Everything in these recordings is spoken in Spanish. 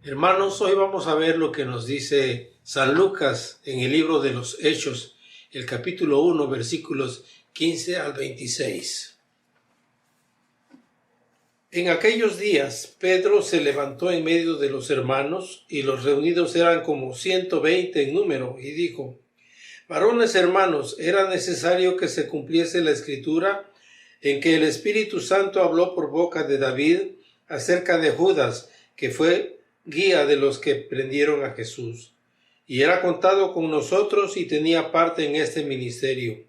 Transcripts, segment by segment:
Hermanos, hoy vamos a ver lo que nos dice San Lucas en el libro de los Hechos, el capítulo 1, versículos 15 al 26. En aquellos días, Pedro se levantó en medio de los hermanos, y los reunidos eran como 120 en número, y dijo: Varones hermanos, era necesario que se cumpliese la escritura en que el Espíritu Santo habló por boca de David acerca de Judas, que fue guía de los que prendieron a Jesús, y era contado con nosotros y tenía parte en este ministerio.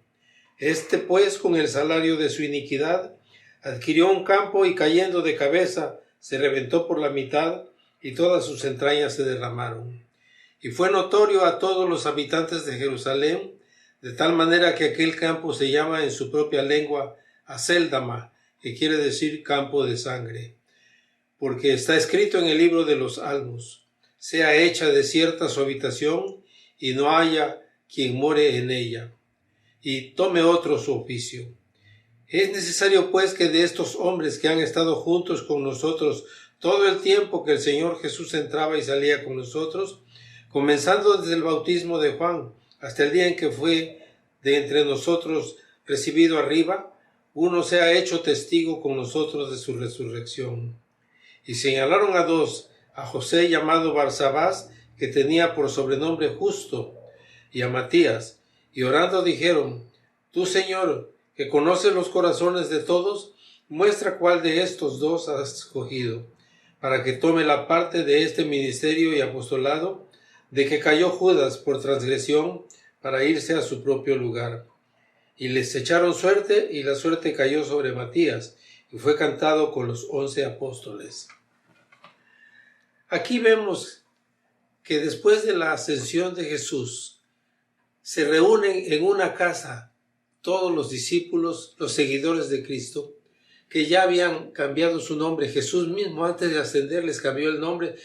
Este pues, con el salario de su iniquidad, adquirió un campo y, cayendo de cabeza, se reventó por la mitad y todas sus entrañas se derramaron. Y fue notorio a todos los habitantes de Jerusalén, de tal manera que aquel campo se llama en su propia lengua Acéldama, que quiere decir campo de sangre. Porque está escrito en el libro de los Salmos: sea hecha desierta su habitación, y no haya quien more en ella, y tome otro su oficio. Es necesario pues que de estos hombres que han estado juntos con nosotros todo el tiempo que el Señor Jesús entraba y salía con nosotros, comenzando desde el bautismo de Juan hasta el día en que fue de entre nosotros recibido arriba, uno sea hecho testigo con nosotros de su resurrección. Y señalaron a dos: a José llamado Barsabás, que tenía por sobrenombre Justo, y a Matías, y orando dijeron: Tú, Señor, que conoces los corazones de todos, muestra cuál de estos dos has escogido, para que tome la parte de este ministerio y apostolado, de que cayó Judas por transgresión, para irse a su propio lugar. Y les echaron suerte, y la suerte cayó sobre Matías, y fue cantado con los 11 apóstoles. Aquí vemos que después de la ascensión de Jesús, se reúnen en una casa todos los discípulos, los seguidores de Cristo, que ya habían cambiado su nombre. Jesús mismo, antes de ascender, les cambió el nombre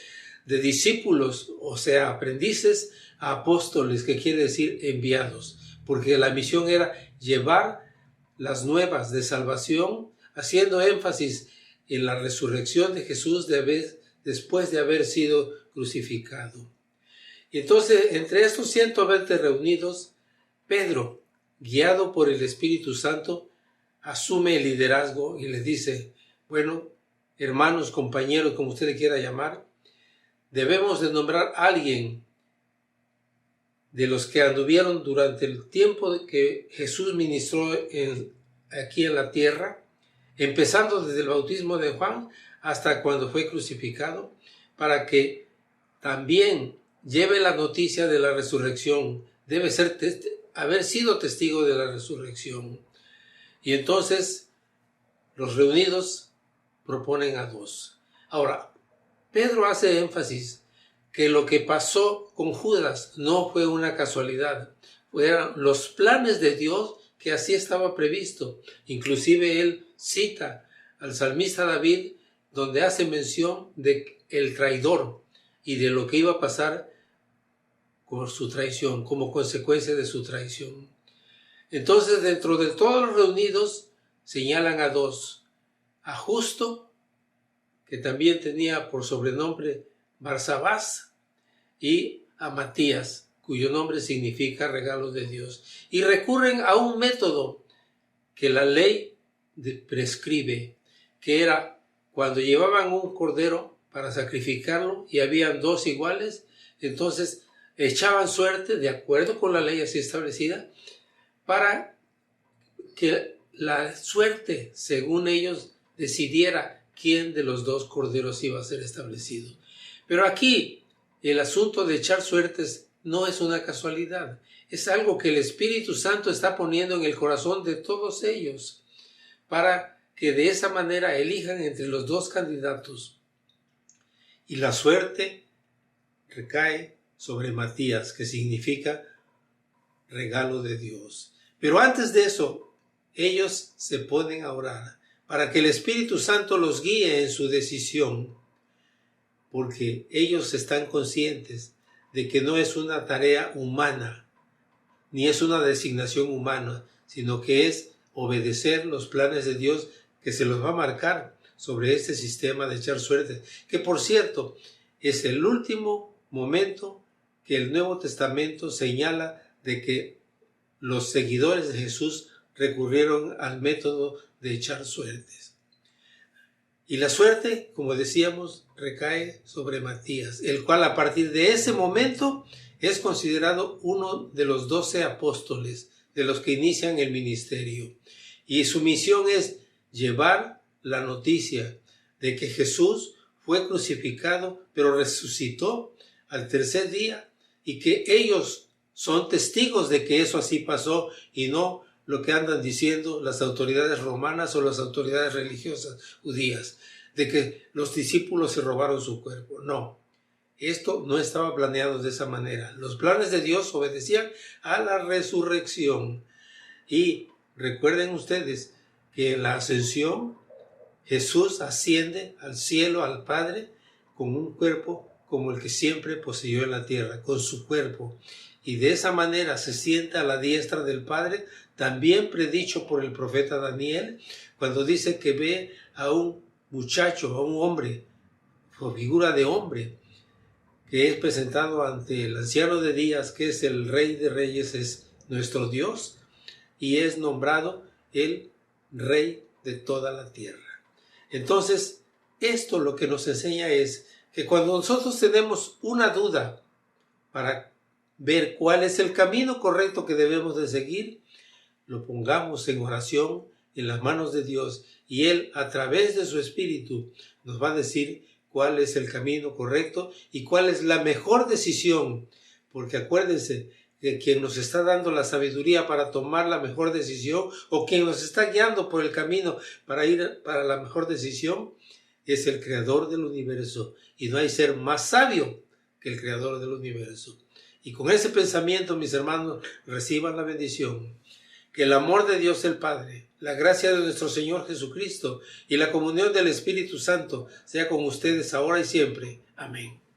de discípulos, o sea, aprendices, a apóstoles, que quiere decir enviados, porque la misión era llevar las nuevas de salvación, haciendo énfasis en la resurrección de Jesús después de haber sido crucificado. Y entonces, entre estos 120 reunidos, Pedro, guiado por el Espíritu Santo, asume el liderazgo y les dice: bueno, hermanos, compañeros, como usted le quiera llamar, debemos de nombrar a alguien de los que anduvieron durante el tiempo que Jesús ministró aquí en la tierra, empezando desde el bautismo de Juan hasta cuando fue crucificado, para que también lleve la noticia de la resurrección. Debe haber sido testigo de la resurrección. Y entonces los reunidos proponen a dos. Ahora, Pedro hace énfasis que lo que pasó con Judas no fue una casualidad, fueron los planes de Dios, que así estaba previsto. Inclusive él cita al salmista David, donde hace mención de el traidor y de lo que iba a pasar con su traición, como consecuencia de su traición. Entonces, dentro de todos los reunidos, señalan a dos: a Justo, que también tenía por sobrenombre Barsabás, y a Matías, cuyo nombre significa regalo de Dios. Y recurren a un método que la ley prescribe, que era cuando llevaban un cordero para sacrificarlo y habían dos iguales, entonces echaban suerte, de acuerdo con la ley así establecida, para que la suerte, según ellos, decidiera quién de los dos corderos iba a ser establecido. Pero aquí el asunto de echar suertes no es una casualidad, es algo que el Espíritu Santo está poniendo en el corazón de todos ellos, para que de esa manera elijan entre los dos candidatos. Y la suerte recae sobre Matías, que significa regalo de Dios. Pero antes de eso, ellos se ponen a orar para que el Espíritu Santo los guíe en su decisión, porque ellos están conscientes de que no es una tarea humana, ni es una designación humana, sino que es obedecer los planes de Dios, que se los va a marcar sobre este sistema de echar suerte. Que, por cierto, es el último momento que el Nuevo Testamento señala de que los seguidores de Jesús recurrieron al método de echar suertes. Y la suerte, como decíamos, recae sobre Matías, el cual a partir de ese momento es considerado uno de los 12 apóstoles, de los que inician el ministerio. Y su misión es llevar la noticia de que Jesús fue crucificado, pero resucitó al tercer día, y que ellos son testigos de que eso así pasó y no lo que andan diciendo las autoridades romanas o las autoridades religiosas judías, de que los discípulos se robaron su cuerpo. No, esto no estaba planeado de esa manera. Los planes de Dios obedecían a la resurrección. Y recuerden ustedes que en la ascensión Jesús asciende al cielo, al Padre, con un cuerpo como el que siempre poseyó en la tierra, con su cuerpo. Y de esa manera se sienta a la diestra del Padre, también predicho por el profeta Daniel, cuando dice que ve a un muchacho, a un hombre, o figura de hombre, que es presentado ante el anciano de días, que es el Rey de Reyes, es nuestro Dios, y es nombrado el Rey de toda la tierra. Entonces, esto lo que nos enseña es que cuando nosotros tenemos una duda para ver cuál es el camino correcto que debemos de seguir, lo pongamos en oración en las manos de Dios, y Él, a través de su Espíritu, nos va a decir cuál es el camino correcto y cuál es la mejor decisión. Porque acuérdense que quien nos está dando la sabiduría para tomar la mejor decisión, o quien nos está guiando por el camino para ir para la mejor decisión, es el Creador del universo. Y no hay ser más sabio que el Creador del universo. Y con ese pensamiento, mis hermanos, reciban la bendición. Que el amor de Dios el Padre, la gracia de nuestro Señor Jesucristo y la comunión del Espíritu Santo sea con ustedes ahora y siempre. Amén.